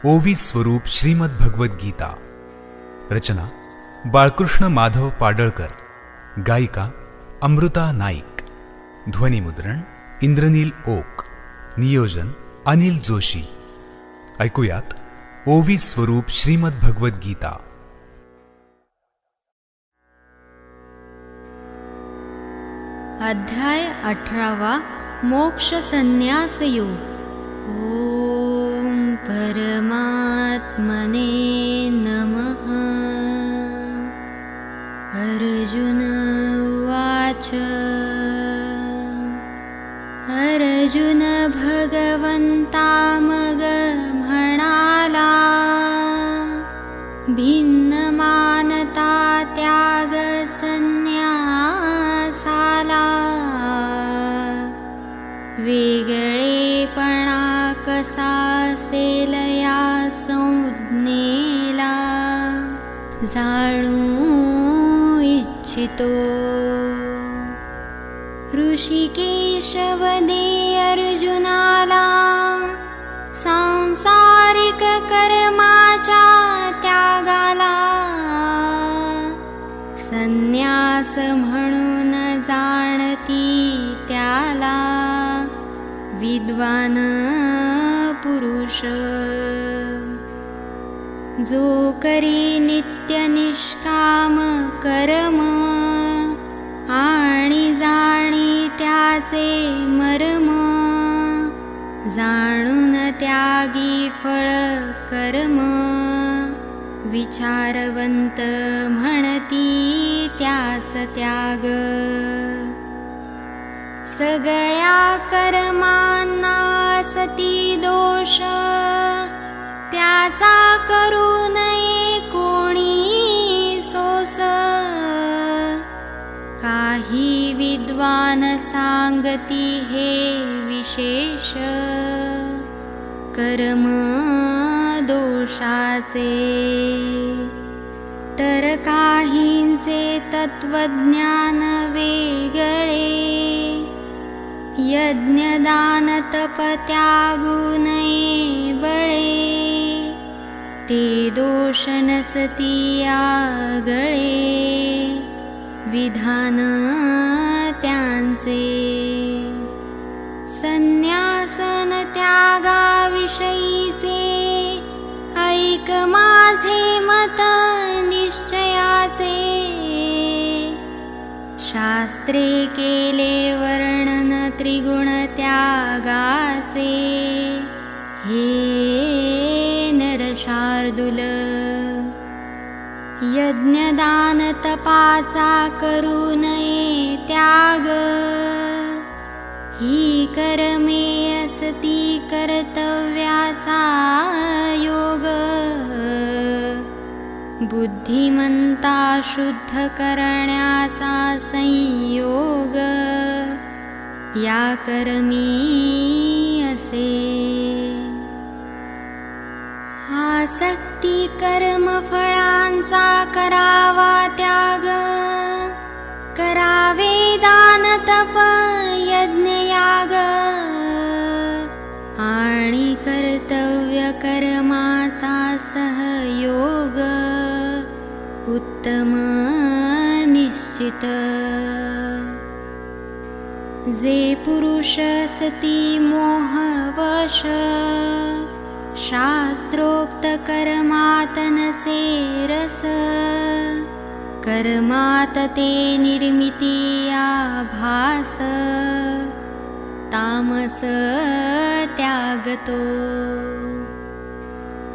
ओवी स्वरूप श्रीमद भगवद गीता. रचना बाळकृष्ण माधव पाडळकर. गायिका अमृता नाईक. ध्वनिमुद्रण इंद्रनील ओक. नियोजन अनिल जोशी. ऐकूयात ओवी स्वरूप श्रीमद भगवद गीता. अध्याय 18. मोक्ष संन्यास योग. ओम परमात्मने नमः. अर्जुन उवाच. अर्जुन भगवन्ता मग म्हणाला, भिन्नमानता त्याग संन्यासाला. वेगळेपणा कसा असेल या संज्ञेला, जाणू इच्छितो. ऋषिकेश वदे अर्जुनाला, सांसारिक कर्माच्या त्यागाला. संन्यास म्हणून जाणती त्याला, विद्वान पुरुष. जो करी नित्य निष्काम कर्म, आणि जाणी त्याचे मर्म. जाणून त्यागी फळ कर्म, विचारवंत म्हणती त्यास त्याग. सगळ्या कर्मांना असती दोष, त्याचा करू नये कोणी सोस. काही विद्वान सांगती हे विशेष, कर्म दोषाचे. तर काहींचे तत्वज्ञान वेगळे, यज्ञदान तप त्यागू नये बळे. ते दोष नसती आगळे, विधान त्यांचे. संन्यासन त्यागाविषयीचे, ऐक माझे मत निश्चयाचे. शास्त्रे केले वर्णन त्रिगुण त्यागाचे. हे नरशार्दूल, यज्ञदान तपाचा करू नये त्याग. ही कर्मे असती कर्तव्याचा योग. बुद्धिमंता शुद्ध करण्याचा संयोग, या कर्मी असे. आसक्ती कर्मफळांचा करावा त्याग. करावे दान तप यज्ञ याग. आणि कर्तव्य कर्माचा सहयोग, उत्तम निश्चित. जे पुरुष सती मोहवश, शास्त्रोक्त कर्मात नसे रस. कर्मात ते निर्मिती आभास, तामस त्यागतो.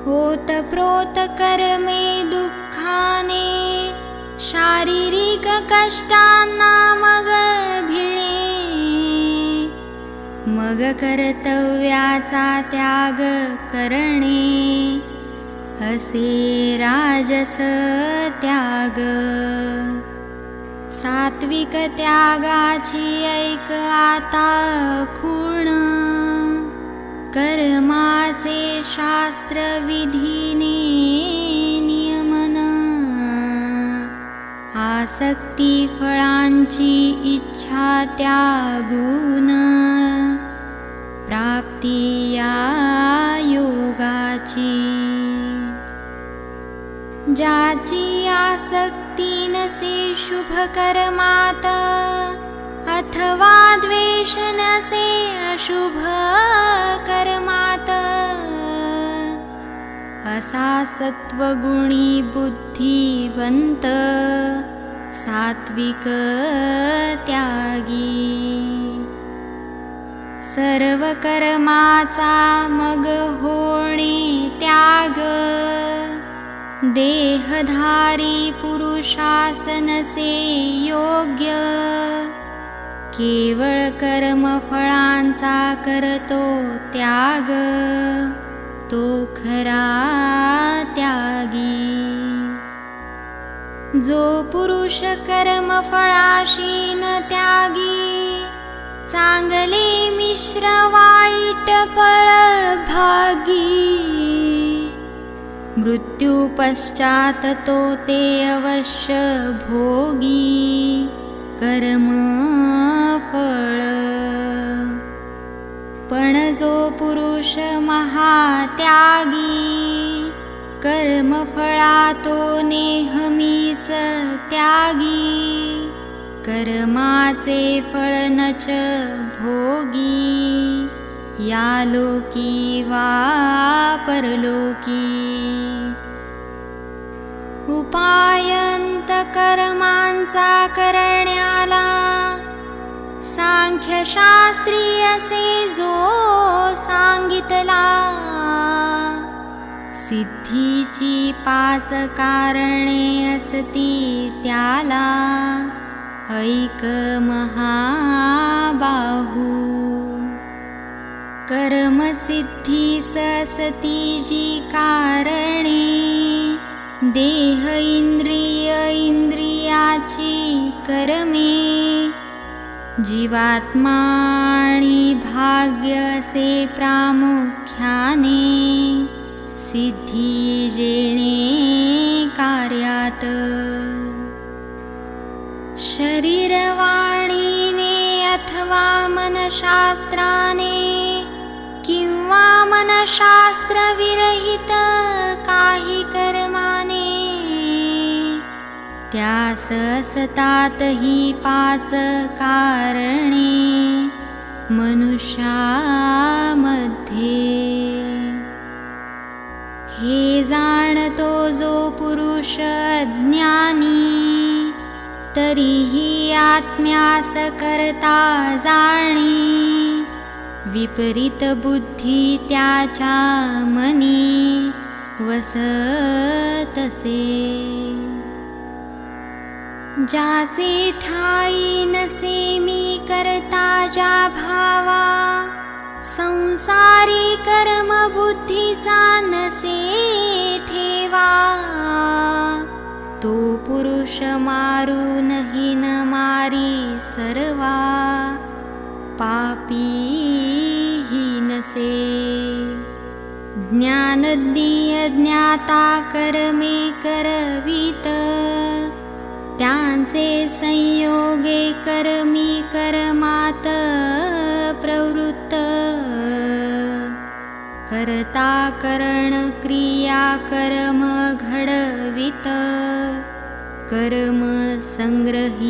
ओतप्रोत कर्मे दुःखाने, शारीरिक कष्टांना मग भिणे. मग कर्तव्याचा त्याग करणे, असे राजस त्याग. सात्विक त्यागाची ऐक आता खूण. कर्माचे शास्त्र विधीने नियमन. आसक्ती फळांची इच्छा त्यागून, प्राप्ती या योगाची. ज्याची आसक्ती नसे शुभ कर्मात अथवा द्वेष नसे अशुभ कर्मात असा सत्वगुणी बुद्धिवंत सात्विक त्यागी सर्व कर्माचा मग होणे त्याग देहधारी पुरुषासनसे योग्य केवळ कर्मफळांचा करतो त्याग तो खरा त्यागी जो पुरुष कर्मफळाशी न त्यागी चांगले मिश्र वाईट फळ भागी मृत्यू पश्चात तो ते अवश्य भोगी कर्म फळ पण जो पुरुष महात्यागी कर्मफळा तो नेहमीच त्यागी कर्माचे फळ नच भोगी या लोकी वा परलोकी उपायंत कर्मांचा करण्याला सांख्यशास्त्री असे जो सांगितला सिद्धीची 5 कारणे असती त्याला ऐक महाबाहू कर्मसिद्धीस असती जी कारणे देह इंद्रिय इंद्रियाची कर्मे जीवात्मा आणि भाग्य असे प्रामुख्याने सिद्धी जेणे कार्यात शरीरवाणीने अथवा मनशास्त्राने किंवा मनशास्त्र विरहित काही कर्माने त्यास असतात ही 5 कारणे मनुष्यामध्ये हे जाणतो जो पुरुष अज्ञानी तरीही आत्म्यास करता जाणी विपरीत बुद्धी त्याच्या मनी वसतसे ज्याचे ठाई नसे मी करता ज्या भावा संसारी कर्म बुद्धीचा नसे ठेवा तो पुरुष मारूनही न मारी सर्वा पापी ही नसे ज्ञानज्ञ ज्ञाता कर्मे करवीत त्यांचे संयोगे कर्मी कर्मात प्रवृत्त करता करण क्रिया कर्म घडवित कर्म संग्रहीते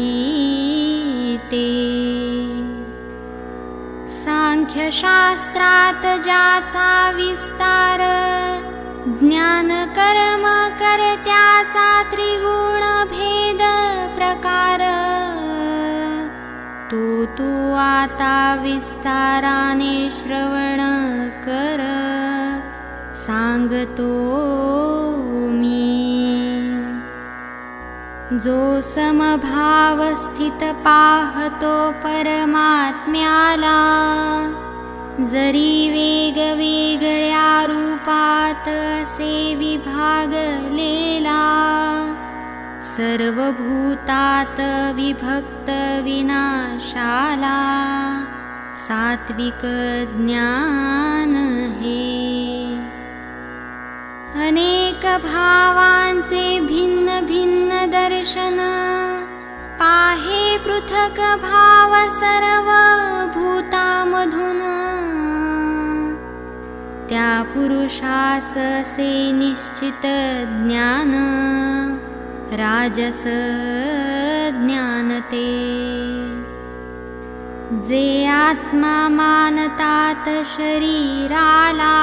सांख्यशास्त्रात ज्याचा विस्तार ज्ञान कर्म कर्त्याचा त्रिगुण भेद प्रकार तू आता विस्ताराने श्रवण कर सांगतो मी जो समभाव स्थित पाहतो परमात्म्याला जरी वेगवेगळ्या रूपात असे विभागलेला सर्व भूतात विभक्त विनाशाला सात्विक ज्ञान हे अनेक भावांचे भिन्न भिन्न दर्शन पाहे पृथक भाव सर्व भूतामधून त्या पुरुषास असे निश्चित ज्ञान राजस ज्ञान ते. जे आत्मा मानतात शरीराला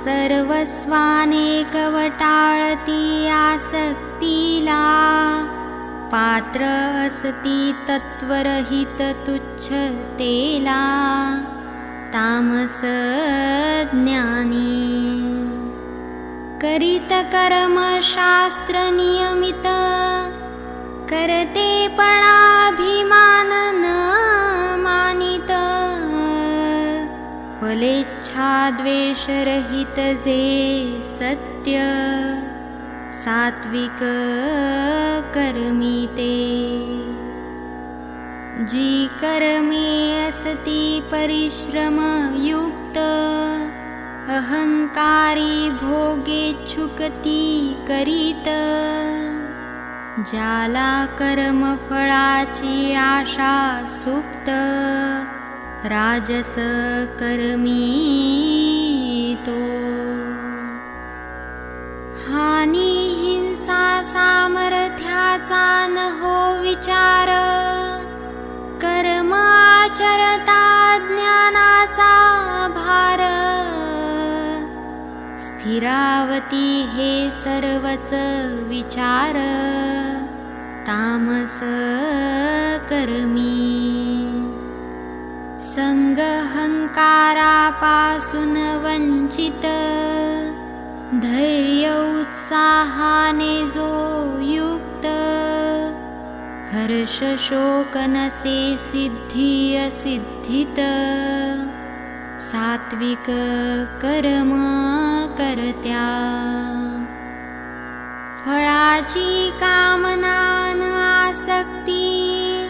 सर्वस्वानेक वटाळती आसक्तीला. पात्र असती तत्वरहित तुच्छतेला तामस ज्ञानी. करीत कर्म शास्त्र नियमित करतेपणाभिमान न मानित. फलेच्छा द्वेषरहित जे सत्य सात्विक कर्मी ते. जी कर्मे असती परिश्रम युक्त अहंकारी भोगेच्छुकती करीत. ज्याला कर्मफळाची आशा सुप्त राजस कर्मी तो. हानी हिंसा सामर्थ्याचा न हो विचार. कर्म आचरता ज्ञानाचा भार. स्थिरावती हे सर्वच विचार तामस कर्मी. संगहंकारापासून वंचित धैर्य उत्साहाने जो युक्त. हर्ष शोक नसे सिद्धी असिद्धित सात्विक कर्म करत्या. फळाची कामना न आसक्ती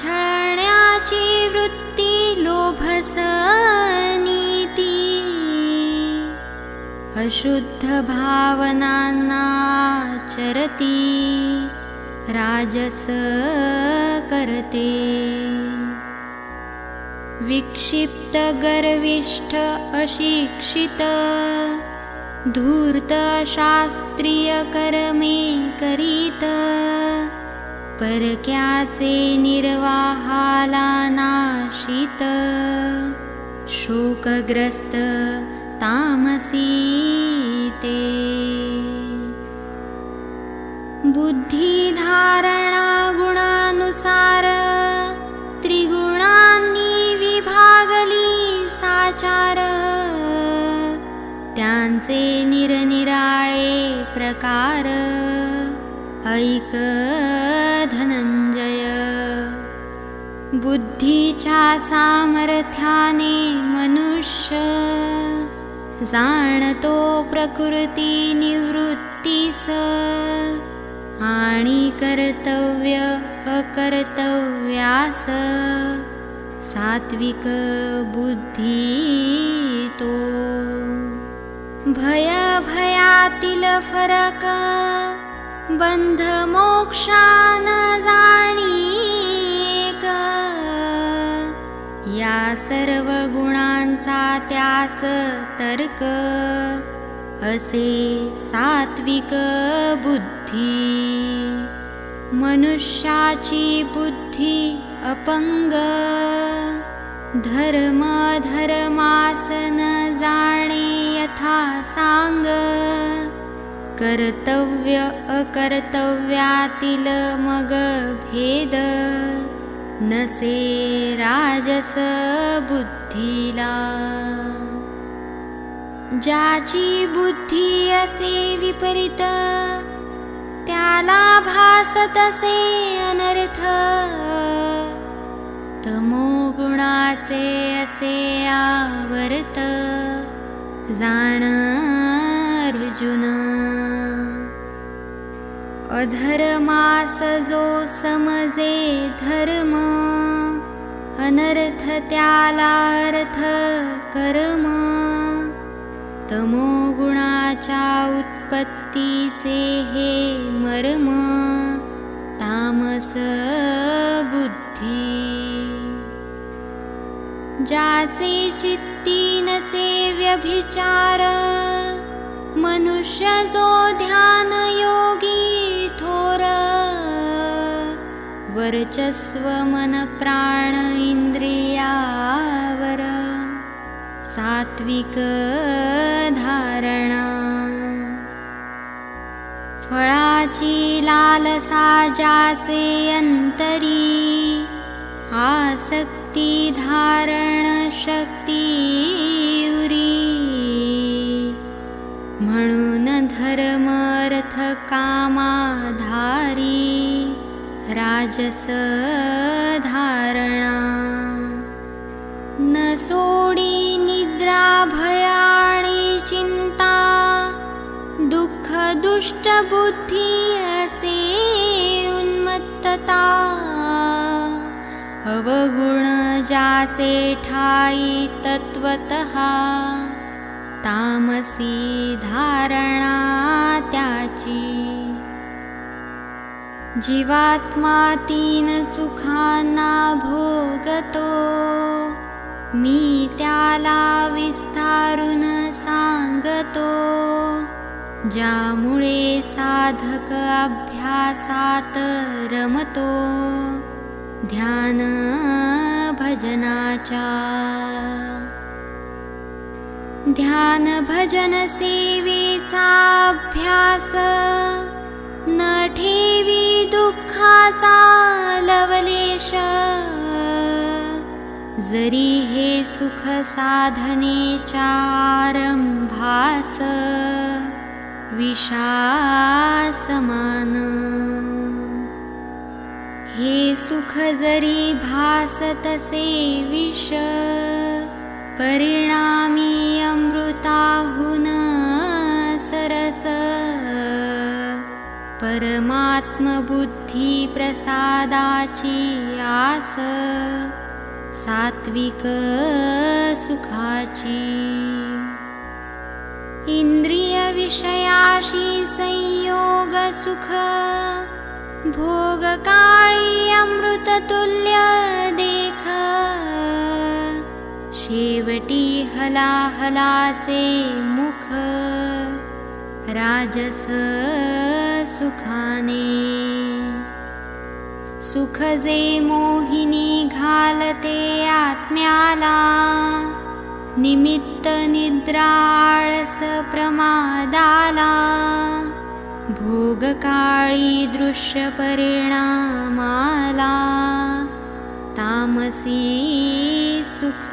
छळण्याची वृत्ती लोभस नीती. अशुद्ध भावनांना चरती राजस करते. विक्षिप्त गर्विष्ठ अशिक्षित धूर्त शास्त्रीय कर्मे करीत. परक्याचे निर्वाहाला नाशित शोकग्रस्त तामसी ते. बुद्धी धारणा गुणानुसार त्रिगुणांनी विभागली साचार. त्यांचे निरनिराळे प्रकार ऐक धनंजय. बुद्धीच्या सामर्थ्याने मनुष्य जाणतो प्रकृती निवृत्तीस. आणि कर्तव्य अकर्तव्यास सात्विक बुद्धी तो. भय भयातील फरक बंध मोक्षान जाणीक. या सर्व गुणांचा त्यास तर्क असे सात्विक बुद्धी. मनुष्याची बुद्धी अपंग धर्म धर्मासन जाणे यथा सांग. कर्तव्य अकर्तव्यातील मग भेद नसे राजस बुद्धीला. ज्याची बुद्धी असे विपरीत त्याला भासत असे अनर्थ. तमोगुणाचे असे आवर्त जाण अर्जुन. अधर्मास जो समजे धर्म अनर्थ त्याला अर्थ कर्म. तमोगुणाच्या उत्पत्तीचे हे मर्म तामस बुद्धी. ज्याचे चित्ती नसे व्यभिचार, मनुष्य जो ध्यान योगी थोर, वर्चस्व मन प्राण इंद्रियावर, सात्विक धारणा. फळाची लालसा ज्याचे अंतरी, आसक्ती धारण शक्ती उरी, म्हणून धर्म अर्थ कामाधारी, राजस धारणा. न सोडी निद्रा भयाणी चिंता, दुःख दुष्ट बुद्धी असे उन्मत्तता. अवगुण ज्याचे ठाई तत्वतः, तामसी धारणा त्याची. जीवात्मा तीन सुखांना भोगतो, मी त्याला विस्तारून सांगतो. ज्यामुळे साधक अभ्यासात रमतो, ध्यान भजनाच्या. ध्यान भजन सेवेचा अभ्यास, न ठेवी दुःखाचा लवलेश. जरी हे सुख साधनेच्या आरंभास, विषा समान. हे सुख जरी भासतसे विष, परिणामी अमृताहुन सरस. परमात्म बुद्धी प्रसादाची आस, सात्विक सुखाची. इंद्रिय विषयाशी संयोग सुख, भोगकाळी अमृत तुल्य देख. शेवटी हलाहलाचे मुख, राजस सुखाने. सुख जे मोहिनी घालते आत्म्याला, निमित्त निद्रा आळस प्रमादाला. भोगकाळी दृश्य परिणामाला, तामसी सुख.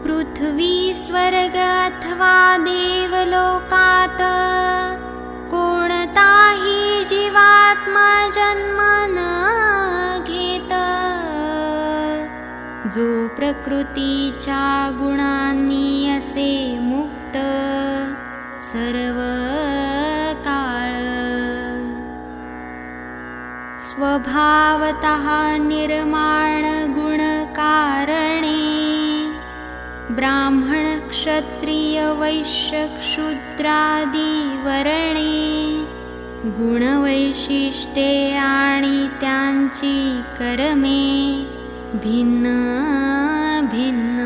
पृथ्वी स्वर्ग अथवा देवलोकात, कोणताही जीवात्मा जन्म न घेत. जो प्रकृतीच्या गुणांनी असे मुक्त, सर्व काळ. स्वभावतः निर्माण गुण कारणे, ब्राह्मण क्षत्रिय वैश्य शूद्रादी वर्णे. गुणवैशिष्ट्ये आणि त्यांची कर्मे, भिन्न भिन्न.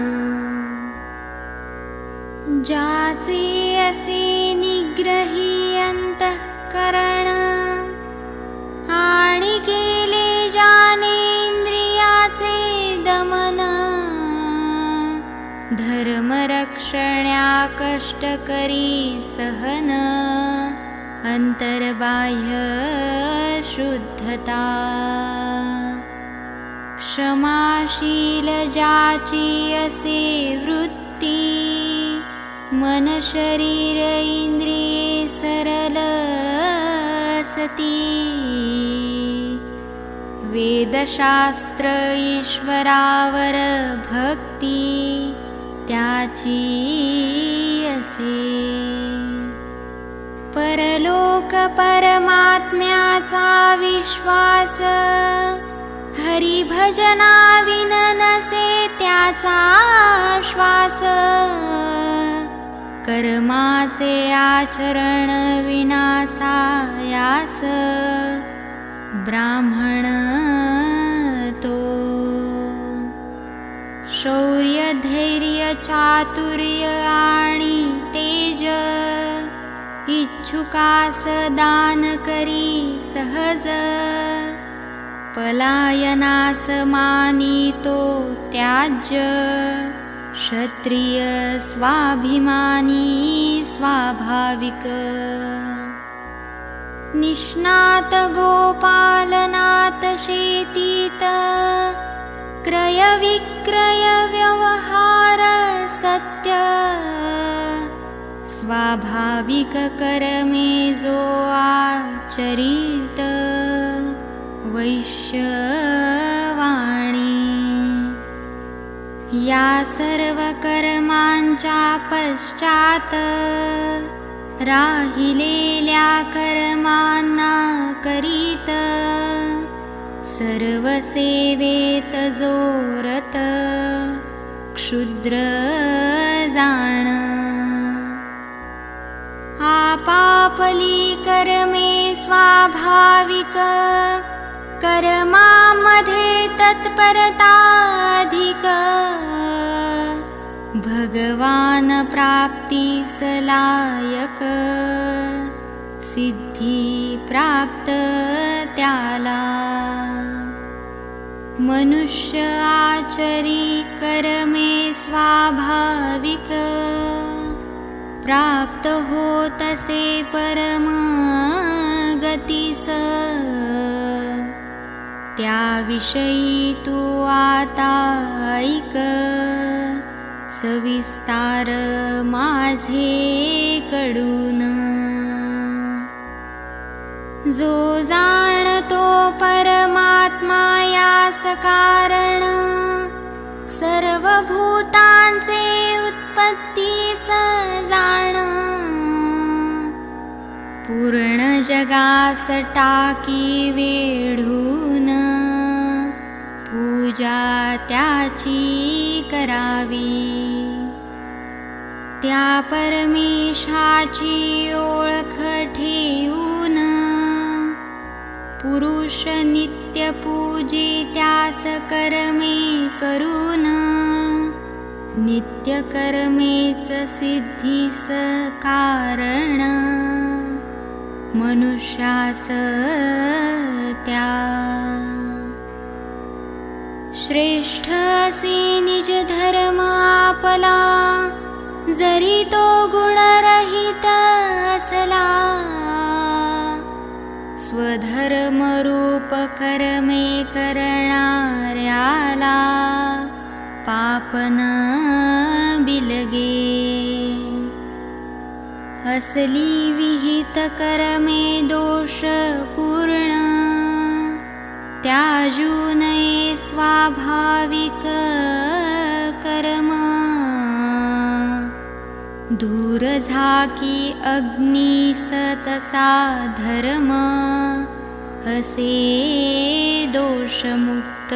ज्याचे असे निग्रही अंतःकरण, आणि केले ज्याने इंद्रियाचे दमन. धर्मरक्षण्या कष्ट करी सहन, अंतर्बाह्य शुद्धता. क्षमाशील ज्याची असे वृत्ती, मन शरीर इंद्रिये सरल सती. वेदशास्त्र ईश्वरावर भक्ती, त्याची असे. परलोक परमात्म्याचा विश्वास, हरिभजना विन नसे त्याचा श्वास. कर्माचे आचरण विनासायास, ब्राह्मण तो. धैर्य चातुर्य आणि तेज इच्छुकास दान करी सहज पलायनास मानितो त्याज्य क्षत्रिय स्वाभिमानी स्वाभाविक निष्णात गोपालनात शेतीत क्रय विक्रय व्यवहार सत्य स्वाभाविक कर्मे जो आचरित वैश्य वाणी या सर्व कर्मांच्या पश्चात राहिलेल्या कर्मांना करीत सर्व सेवेत जोरत क्षुद्र जाण आपापली कर्मे स्वाभाविक कर्मामध्ये तत्परता अधिक भगवान प्राप्तीस लायक सिद्धी प्राप्त त्याला मनुष्य आचरी कर्मे स्वाभाविक प्राप्त होतसे परम गतीस त्याविषयी तू आता ऐक सविस्तार माझे कडून जो जाणतो परमात्मा यास कारण सर्व भूतांचे उत्पत्तीस जाण पूर्ण जगास टाकी वेढून पूजा त्याची करावी त्या परमेशाची ओळख ठेवून पुरुष नित्य पूजी त्यास कर्मे करून नित्य कर्मेच सिद्धीस कारण मनुष्यास त्या श्रेष्ठ असे निज धर्म आपला जरी तो गुणरहित असला स्वधर्म रूप कर्मे करणाऱ्याला पापन बिलगे असली विहित कर्मे दोष पूर्ण त्याजू नये स्वाभाविक कर्म दूर झाकी अग्नी सतसा धर्म असे दोषमुक्त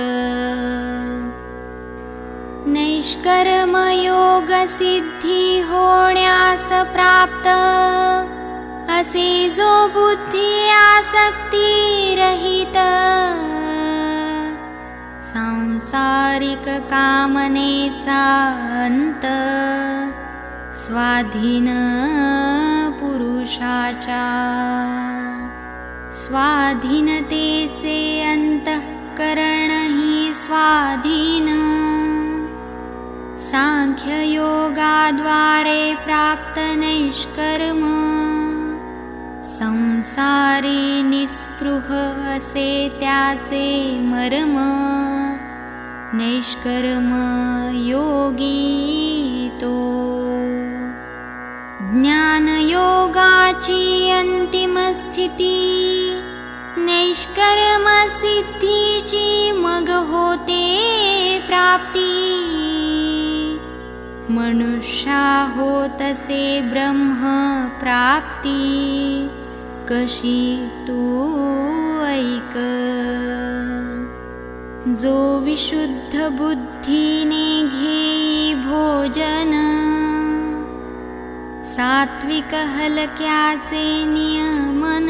नैष्कर्म योग सिद्धी होण्यास प्राप्त असे जो बुद्धी आसक्ती रहित सांसारिक कामनेचा अंत स्वाधीन पुरुषाच्या स्वाधीनतेचे अंतःकरण ही स्वाधीन सांख्य योगाद्वारे प्राप्त नैष्कर्म संसारी निस्पृह असे त्याचे मर्म नैष्कर्म योगी तो ज्ञान योगाची अंतिम स्थिती नैष्कर्म सिद्धीची मग होते प्राप्ती मनुष्या होतसे ब्रह्म प्राप्ती कशी तू ऐक जो विशुद्ध बुद्धीने घेई भोजन सात्विक हलक्याचे नियमन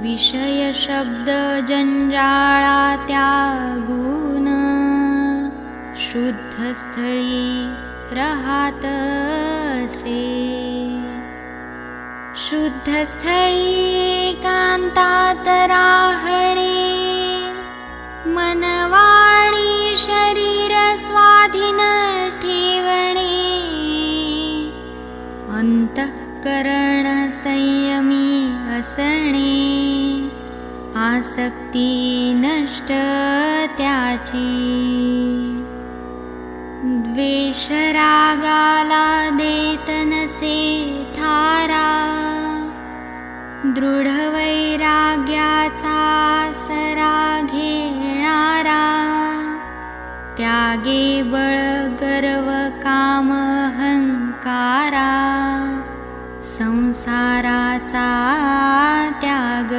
विषय शब्द जंजाळा त्यागून शुद्धस्थळी राहत असे. शुद्धस्थळी एकांतात राहणे, मनवाणी शरीर स्वाधीन ठेवणे, अंतःकरण संयमी असणे, आसक्ती नष्ट त्याची. द्वेष रागाला देत नसे थारा, दृढ वैराग्याचा आसरा घेणारा, त्यागे बळ गर्व काम अहंकारा, संसाराचा त्याग.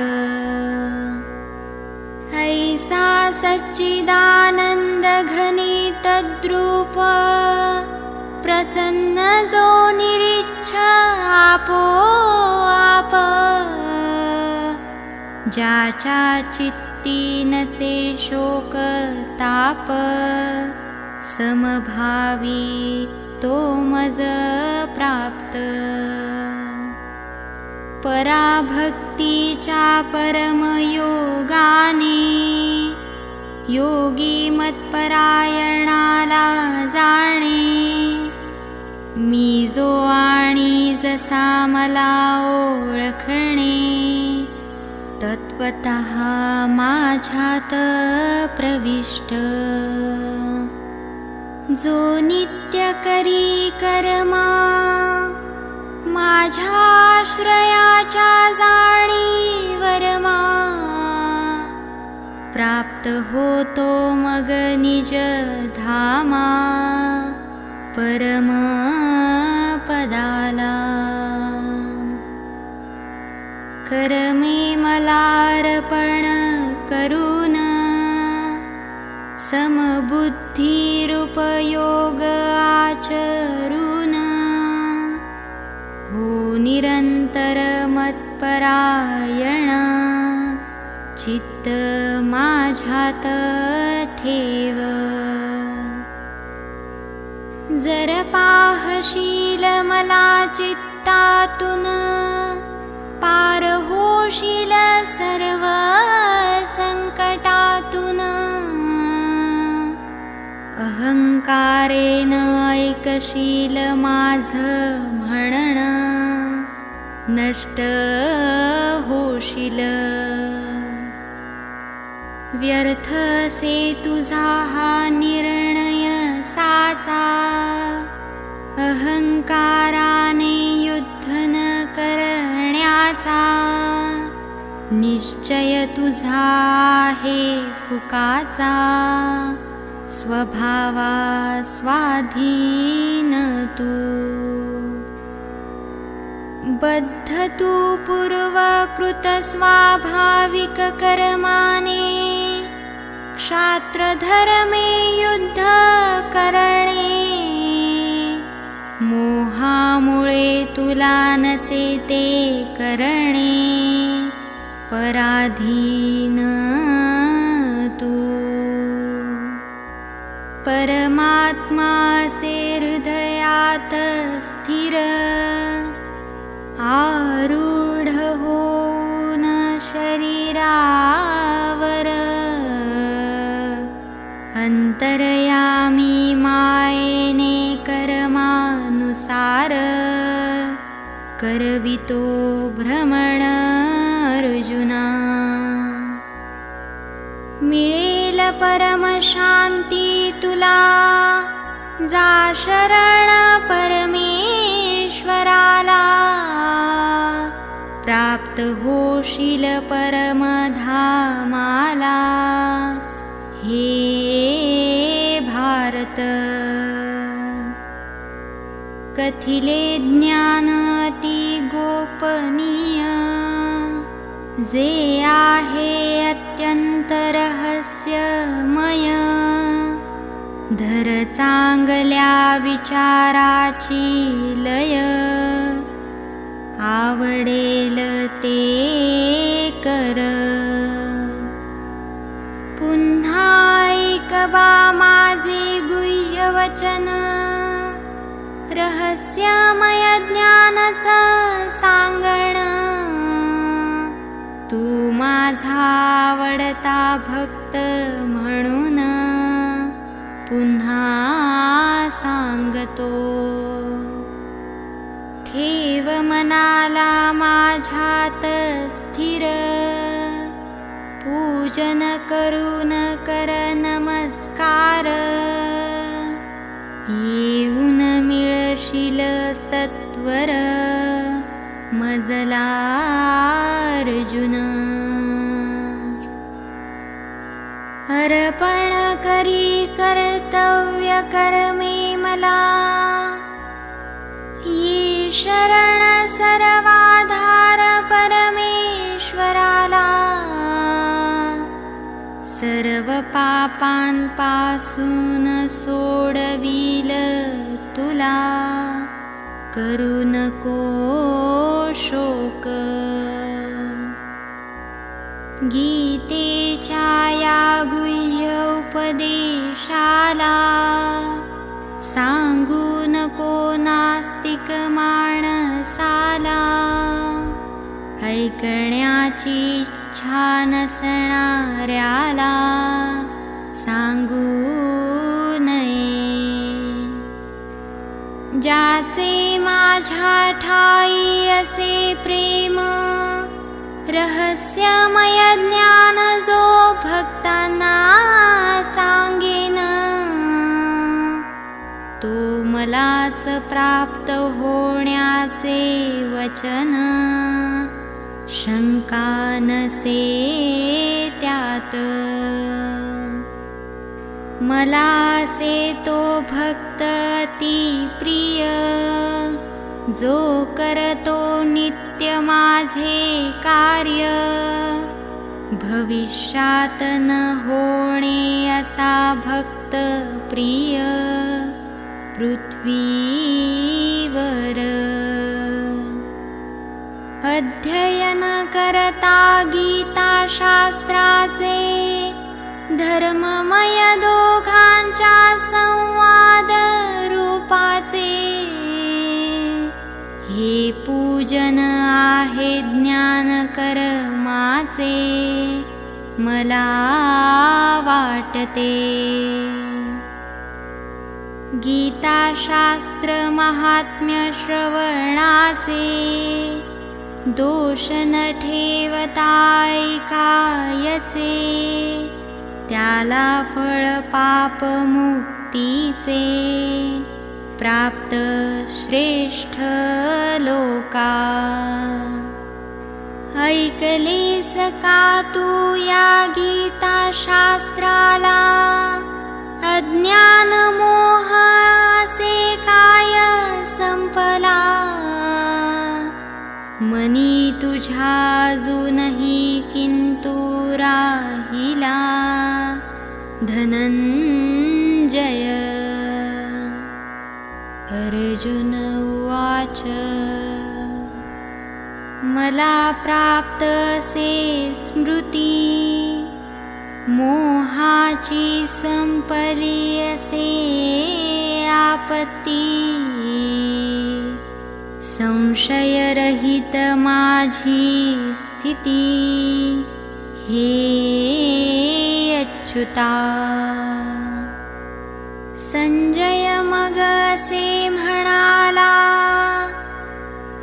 ऐसा सच्चिदानंद घनी तद्रूप, प्रसन्न जो निरीच्छ आपोआप, ज्याच्या चित्ती नसे शोक ताप, समभावी तो मज प्राप्त. पराभक्तीच्या परमयोगाने, योगी मत्परायणाला जाणे, मी जो आणि जसा मला ओळखणे, तत्वतः माझ्यात प्रविष्ट. जो नित्य करी कर्मा, माझ्या आश्रयाच्या जाणी वरमा, प्राप्त होतो मग निज धामा, परम पदाला. कर्मे मला अर्पण करून, समबुद्धी रूपयोग आचरून, हो निरंतर मत्परायण, चित्त माझ्यात ठेव. जर पाहशील मला चित्तातून, पार होशील सर्व संकटातून. अहंकारेन ऐकशील माझ म्हणण, नष्ट होशील. व्यर्थ से तुझा हा निर्णय साचा, अहंकाराने युद्ध न करण्याचा. निश्चय तुझा आहे फुकाचा, स्वभावा स्वाधीन तू. बद्ध तू पूर्वकृत स्वाभाविक कर्माने, क्षात्रधर्मे युद्ध करणे. मोहामुळे तुला नसे ते करणे, पराधीन तू. परमात्मा से हृदयात स्थिर, आरूढ होऊन शरीरावर. अंतर्यामी मायेने कर्मानुसार, करवितो भ्रमण अर्जुना. मिळेल परम शांती तुला, जा शरण परमेश्वराला. प्राप्त होशील परमधामाला, हे भारत. कथिले ज्ञान अति गोपनीय, जे आहे अत्यंत रहस्यमय. धर चांगल्या विचाराची लय, आवडेल ते कर. पुन्हा ऐकबा माझे गुह्य वचन रहस्यमय ज्ञानाचं सांगण तू माझा आवडता भक्त म्हणून पुन्हा सांगतो ठेव मनाला माझ्यात स्थिर पूजन करून कर नमस्कार येऊन मिळशील सत्वर मजला अर्जुन अर्पण करी कर्तव्य कर्मे मला ये शरण सर्वाधार परमेश्वराला सर्व पापांपासून सोडविल तुला करू नको शोक गीतेच्या या गुह्य उपदेशाला सांगू नको नास्तिक माणसाला ऐकण्याची इच्छा नसणाऱ्याला सांगू नये ज्याचे माझ्या ठाई असे प्रेम रहस्यमय ज्ञान जो भक्तांना सांगेन तो मलाच प्राप्त होण्याचे वचन शंका नसे त्यात मलासे तो भक्त अति प्रिय जो करतो नित्य माझे कार्य भविष्यात न होणे असा भक्त प्रिय पृथ्वीवर अध्ययन करता गीता शास्त्राचे धर्ममय दोघांच्या संवाद रूपाचे हे पूजन आहे ज्ञान कर्माचे मला वाटते गीता शास्त्र महात्म्य श्रवणाचे दोष न ठेवता ऐकायचे त्याला फळ पाप मुक्तीचे प्राप्त श्रेष्ठ लोका ऐकलीस का तू या गीता शास्त्राला अज्ञान मोह असे काय संपला मनी तुझ्या अजूनही किंतु राहिला धनंजय अर्जुन उवाच मला प्राप्त असे स्मृती मोहाची संपली असे आपत्ती संशयरहित माझी स्थिती हे अच्युता संजय मग असे म्हणाला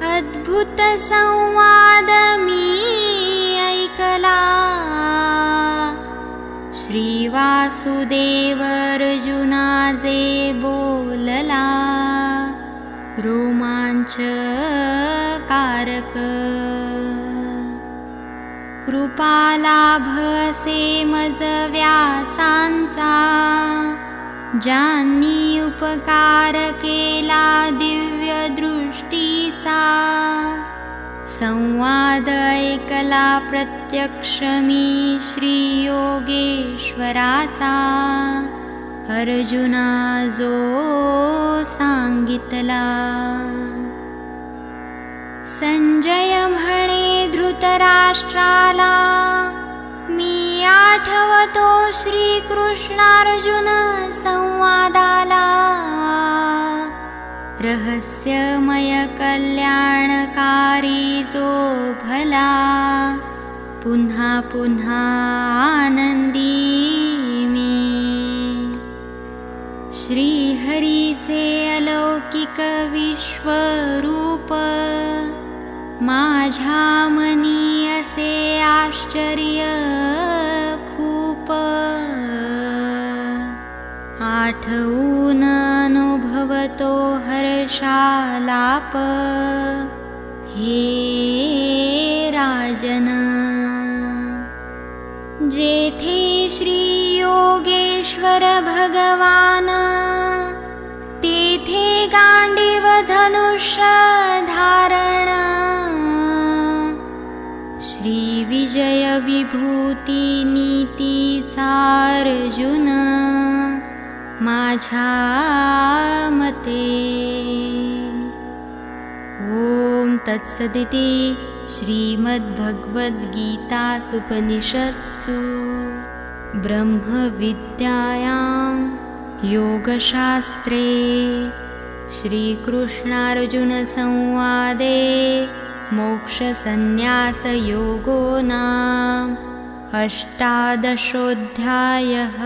अद्भुत संवाद मी ऐकला श्री वासुदेव अर्जुना जे बोलला रोमांचकारक कृपालाभ असे मज व्यासांचा ज्यांनी उपकार केला दिव्य दृष्टीचा संवाद ऐकला प्रत्यक्ष मी श्री योगेश्वराचा अर्जुना जो सांगितला संजय म्हणे धृतराष्ट्राला मी आठवतो श्रीकृष्णार्जुन संवादाला रहस्यमय कल्याणकारी जो भला पुन्हा पुन्हा आनंदी मी श्रीहरीचे अलौकिक विश्वरूप माझ्या मनी असे आश्चर्य खूप आठवून अनुभवतो हर्षालाप हे राजन जेथे श्री योगेश्वर भगवान तेथे गांडीव धनुष्य धारण श्री विजय विभूती नीतीचा अर्जुन माझ्या मते ओम तत्सदिति श्रीमद्भगवद्गीतासूपनिषत्सु ब्रह्मविद्यायां योगशास्त्रे श्रीकृष्णार्जुनसंवादे मोक्षसंन्यासयोगो नाम 18 अध्यायः।